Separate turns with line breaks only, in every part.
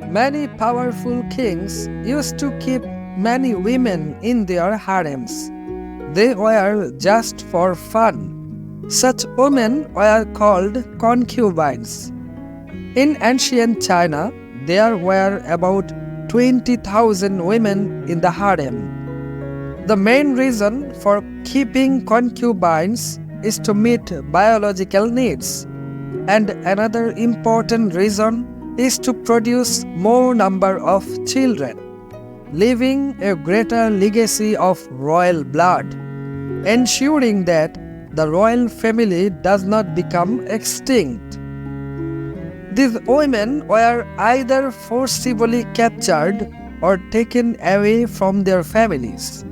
Many powerful kings used to keep many women in their harems. They were just for fun. Such women were called concubines. In ancient China, there were about 20,000 women in the harem. The main reason for keeping concubines is to meet biological needs, and another important reason is to produce more number of children, leaving a greater legacy of royal blood, ensuring that the royal family does not become extinct. These women were either forcibly captured or taken away from their families,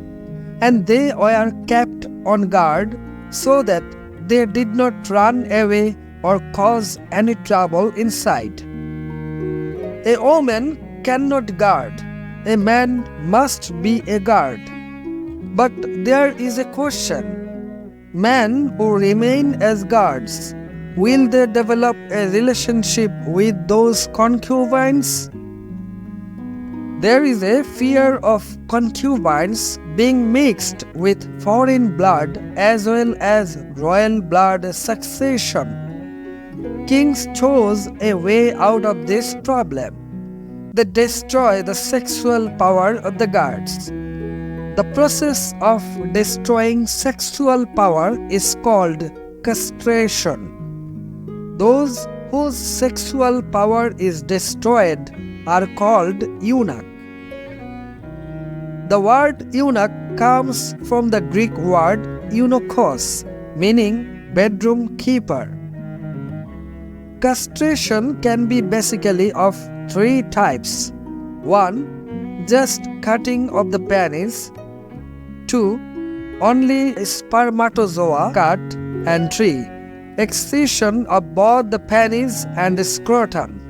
and they were kept on guard so that they did not run away or cause any trouble inside. A woman cannot guard, a man must be a guard. But there is a question. Men who remain as guards, will they develop a relationship with those concubines? There is a fear of concubines being mixed with foreign blood as well as royal blood succession. Kings chose a way out of this problem. They destroy the sexual power of the guards. The process of destroying sexual power is called castration. Those whose sexual power is destroyed are called eunuch. The word eunuch comes from the Greek word eunuchos, meaning bedroom keeper. Castration can be basically of three types. 1. Just cutting of the penis. 2. Only spermatozoa cut. And 3. Excision of both the penis and scrotum.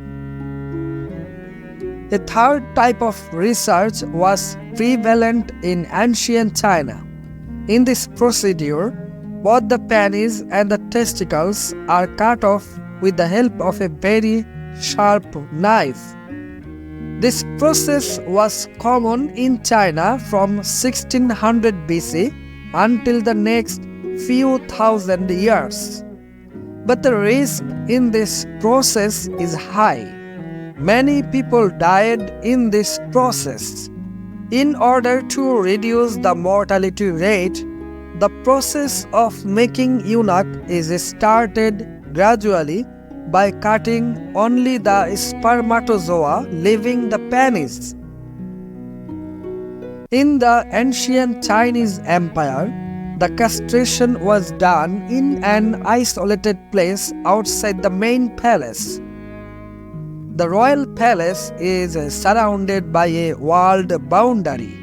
A third type of research was prevalent in ancient China. In this procedure, both the penis and the testicles are cut off with the help of a very sharp knife. This process was common in China from 1600 BC until the next few thousand years. But the risk in this process is high. Many people died in this process. In order to reduce the mortality rate, the process of making eunuch is started gradually by cutting only the spermatozoa, leaving the penis. In the ancient Chinese Empire, the castration was done in an isolated place outside the main palace. The royal palace is surrounded by a walled boundary.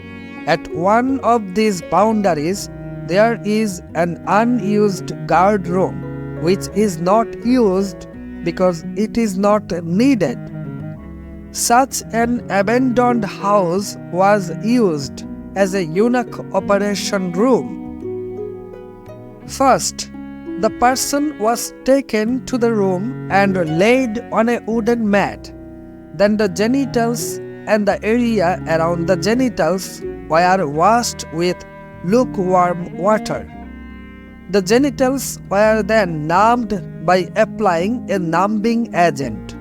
At one of these boundaries, there is an unused guard room, which is not used because it is not needed. Such an abandoned house was used as a eunuch operation room. First, the person was taken to the room and laid on a wooden mat. Then the genitals and the area around the genitals were washed with lukewarm water. The genitals were then numbed by applying a numbing agent.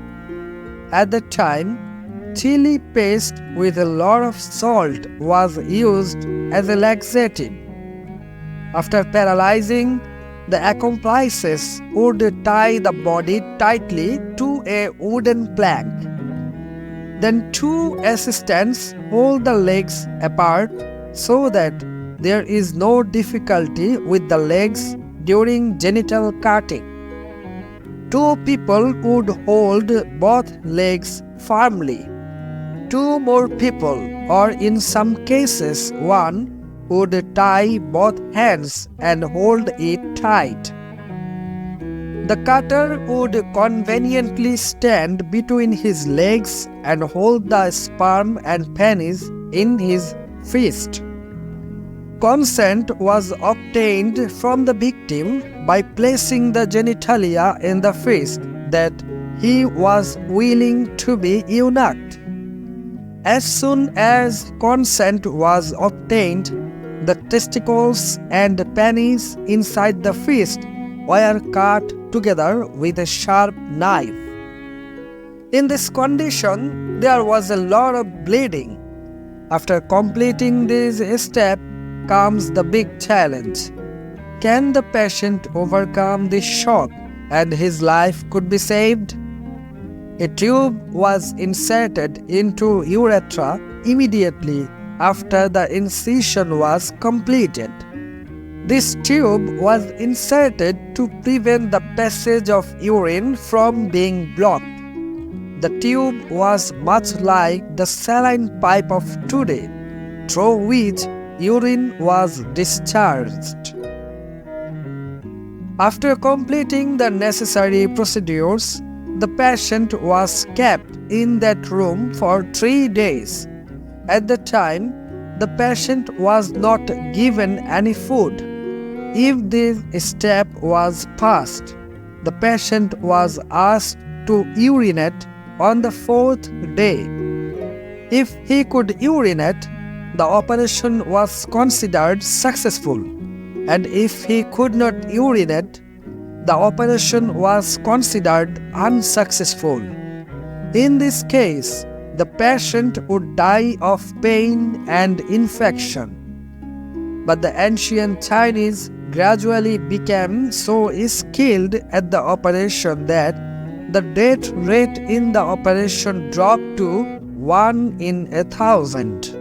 At the time, chili paste with a lot of salt was used as a laxative. After paralyzing, the accomplices would tie the body tightly to a wooden plank. Then two assistants hold the legs apart so that there is no difficulty with the legs during genital cutting. Two people would hold both legs firmly. Two more people, or in some cases one, would tie both hands and hold it tight. The cutter would conveniently stand between his legs and hold the sperm and penis in his fist. Consent was obtained from the victim by placing the genitalia in the fist that he was willing to be eunuched. As soon as consent was obtained, the testicles and penis inside the fist were cut together with a sharp knife. In this condition, there was a lot of bleeding. After completing this step comes the big challenge. Can the patient overcome this shock and his life could be saved? A tube was inserted into urethra immediately after the incision was completed. This tube was inserted to prevent the passage of urine from being blocked. The tube was much like the saline pipe of today, through which urine was discharged. After completing the necessary procedures, the patient was kept in that room for 3 days. At the time, the patient was not given any food. If this step was passed, the patient was asked to urinate on the 4th day. If he could urinate, the operation was considered successful, and if he could not urinate, the operation was considered unsuccessful. In this case, the patient would die of pain and infection. But the ancient Chinese gradually became so skilled at the operation that the death rate in the operation dropped to 1 in 1,000.